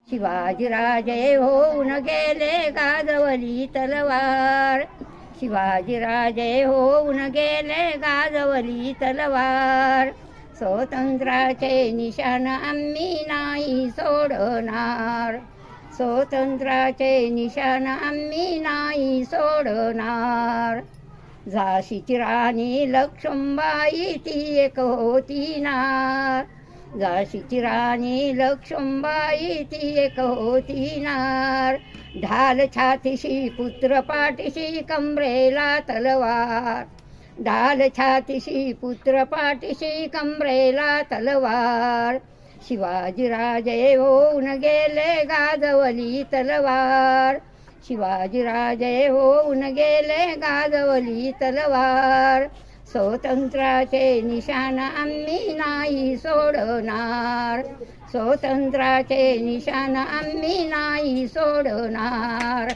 शिवाजीराजे होऊन गेले गाजवली तलवार. शिवाजीराजे होऊन गेले गाजवली तलवार. स्वातंत्र्याचे निशाण आम्ही नाही सोडणार. स्वातंत्र्याचे निशाण आम्ही नाही सोडणार. झाशीची राणी लक्ष्मीबाई ती एक होती नार. झाशीची राणी लक्ष्मीबाई ती एक होती नार. ढाल छातीशी पुत्र पाठीशी कमरेला तलवार. ढाल छातीशी पुत्र पाठीशी कमरेला तलवार. शिवाजीराजे होऊन गेले गाजवली तलवार. शिवाजीराजे होऊन गेले गाजवली तलवार. स्वातंत्र्याचे निशाण आम्ही नाही सोडणार. स्वातंत्र्याचे निशाण आम्ही नाही सोडणार.